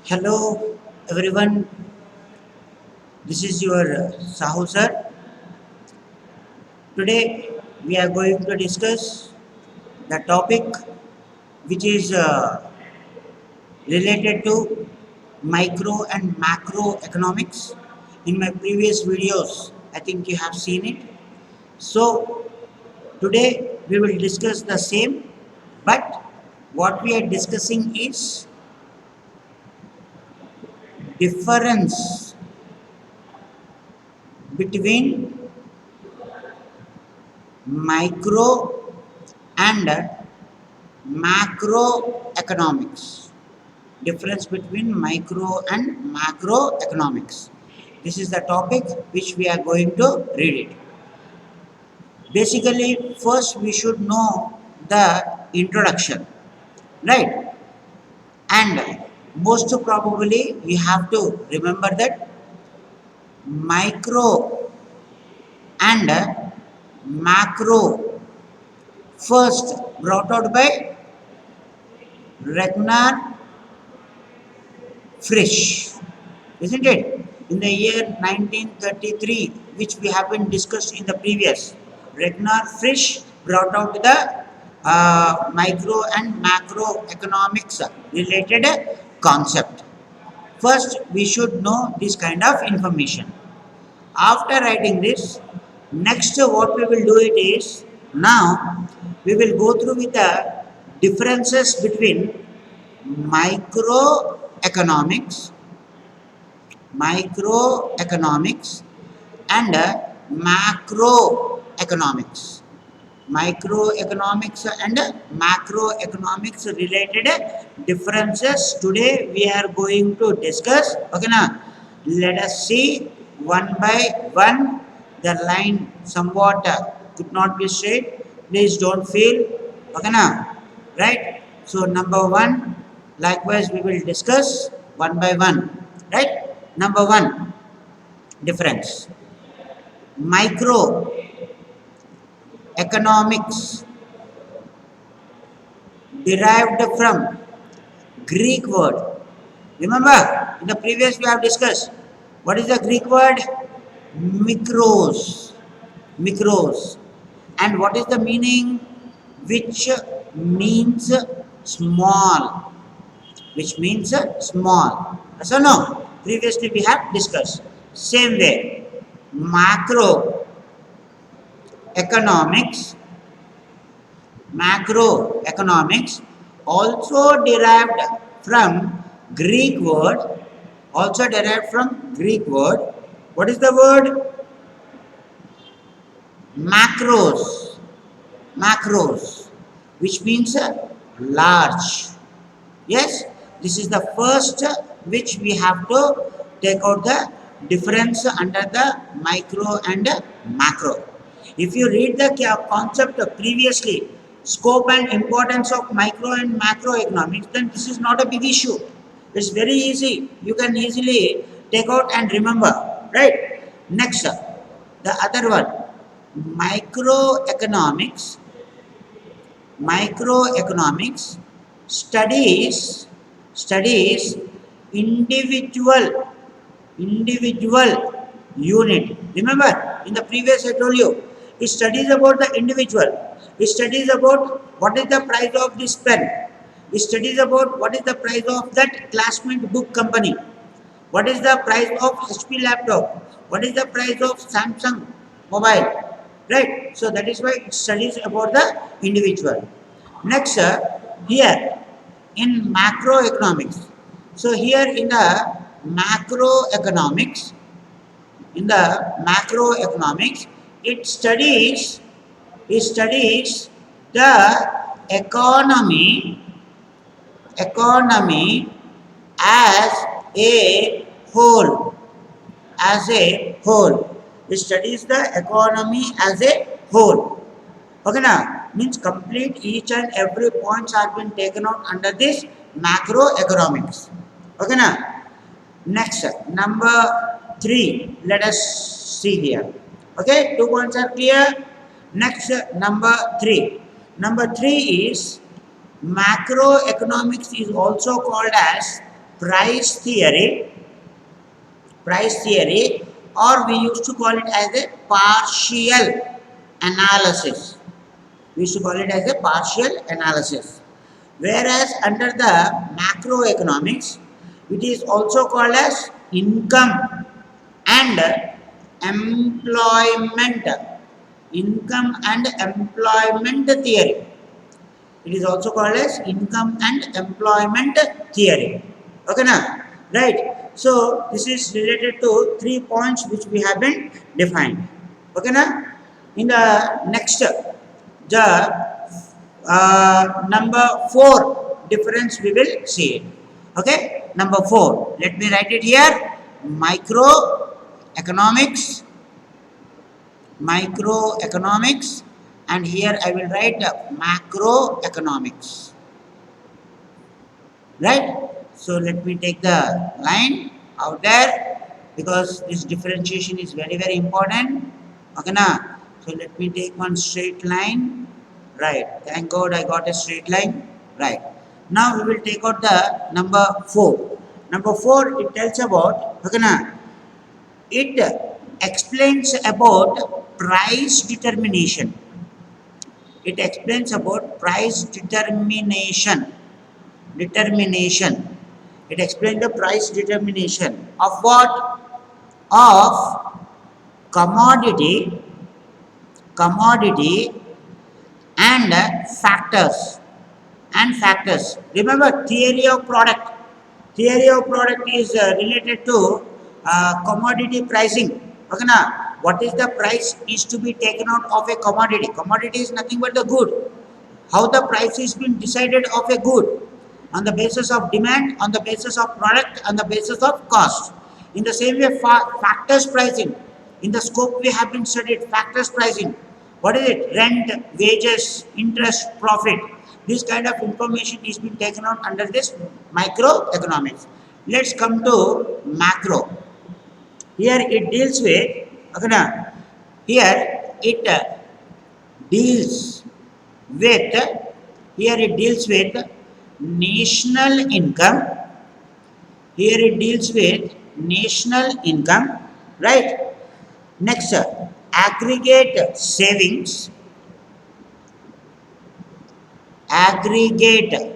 Hello everyone, this is your Sahu sir. Today we are going to discuss the topic which is related to micro and macro economics. In my previous videos, I think you have seen it. So today we will discuss the same, but what we are discussing is difference between micro and macroeconomics. Difference between micro and macroeconomics. This is the topic which we are going to read it. Basically, first we should know the introduction, right? And most probably we have to remember that micro and macro first brought out by Ragnar Frisch, isn't it? In the year 1933, which we have been discussed in the previous, Ragnar Frisch brought out the micro and macroeconomics related concept. First, we should know this kind of information. After writing this, next what we will do it is, now we will go through with the differences between microeconomics microeconomics and macroeconomics. Microeconomics and macroeconomics related differences today we are going to discuss. Okay, now let us see one by one. The line somewhat could not be straight. Please don't feel. Okay, now right. So number one, likewise we will discuss one by one. Right. Number one, difference. Microeconomics derived from Greek word. Remember, in the previous we have discussed. What is the Greek word? Mikros. Mikros. And what is the meaning? Which means small. Which means small. So no, previously we have discussed. Same way, macroeconomics macroeconomics also derived from Greek word. Also derived from Greek word. What is the word? Macros. Macros, which means large. Yes, this is the first which we have to take out the difference under the micro and macro. If you read the concept previously, scope and importance of micro and macroeconomics, then this is not a big issue. It's very easy. You can easily take out and remember. Right? Next, the other one, microeconomics. Microeconomics studies individual unit. Remember, in the previous I told you, it studies about the individual. It studies about what is the price of this pen. It studies about what is the price of that classmate book company. What is the price of HP laptop? What is the price of Samsung mobile? Right? So that is why it studies about the individual. Next, here in macroeconomics. So here macroeconomics, in the macroeconomics, it studies the economy economy as a whole. As a whole, it studies the economy as a whole. Okay, now means complete each and every points are being taken out under this macroeconomics. Okay, now next number three. Let us see here. Okay, 2 points are clear. Next number three. Number three is macroeconomics is also called as price theory, or we used to call it as a partial analysis. We used to call it as a partial analysis. Whereas under the macroeconomics, it is also called as income and employment. Income and employment theory. It is also called as income and employment theory. Okay, now, right? So this is related to 3 points which we have been defined. Okay, now, in the next, the number 4 difference we will see it. Okay, number 4. Let me write it here. Microeconomics, and here I will write macroeconomics. Right? So let me take the line out there because this differentiation is very very important. Okay, na? So let me take one straight line. Right. Thank God I got a straight line. Right. Now we will take out the number 4. Number 4, it tells about, okay, na? It explains about price determination. It explains about price determination. It explains the price determination of what? Of commodity and factors. Remember, theory of product. Theory of product is related to commodity pricing. Okay, now, what is the price is to be taken out of a commodity? Commodity is nothing but the good. How the price is been decided of a good? On the basis of demand, on the basis of product, on the basis of cost. In the same way, factors pricing. In the scope we have been studied, factors pricing. What is it? Rent, wages, interest, profit. This kind of information is being taken out under this microeconomics. Let's come to macro. Here it deals with, okay, now, here it deals with, national income. Here it deals with national income, right? Next, aggregate savings. Aggregate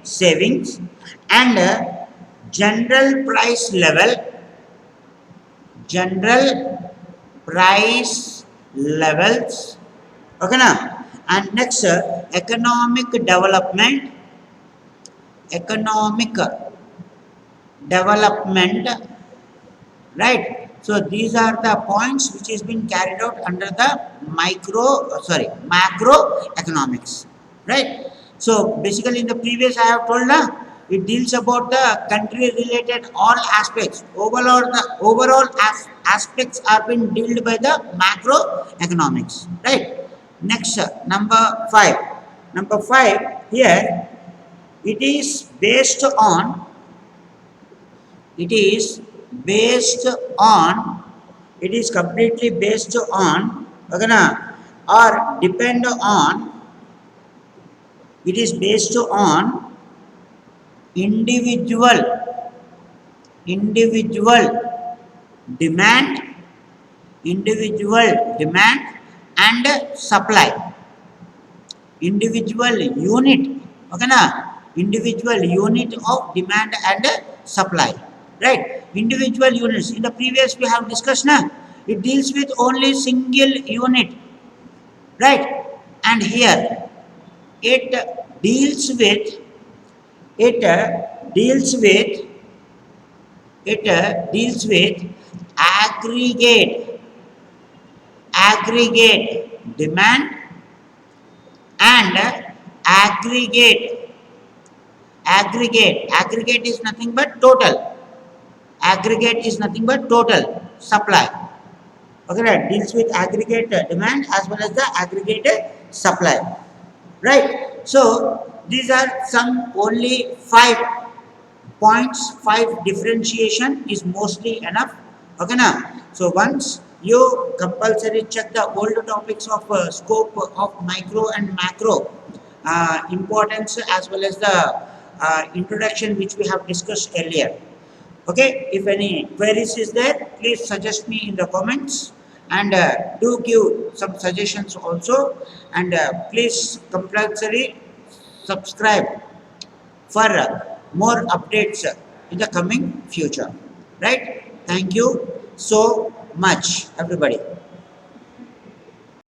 savings and general price level. General price levels. Okay, now, and next, economic development. Right? So these are the points which has been carried out under the macroeconomics. Right? So basically in the previous I have told it deals about the country related all aspects. Overall aspects are being dealt by the macroeconomics. Right? Next, number 5. Number 5 here, it is based on it is completely based on, okay, na, or depend on, it is based on individual demand and supply. Individual unit, okay, na, individual unit of demand and supply. Right? Individual units. In the previous we have discussed now, it deals with only single unit. Right? And here it deals with aggregate demand and aggregate is nothing but total. Aggregate is nothing but total supply. Okay, right? Deals with aggregate demand as well as the aggregate supply. Right? So these are some only 5 points. 5 differentiation is mostly enough. Okay, now. So once you compulsory check the old topics of scope of micro and macro, importance as well as the introduction which we have discussed earlier. Okay, if any queries is there, please suggest me in the comments, and do give some suggestions also, and please compulsory subscribe for more updates in the coming future. Right? Thank you so much, everybody.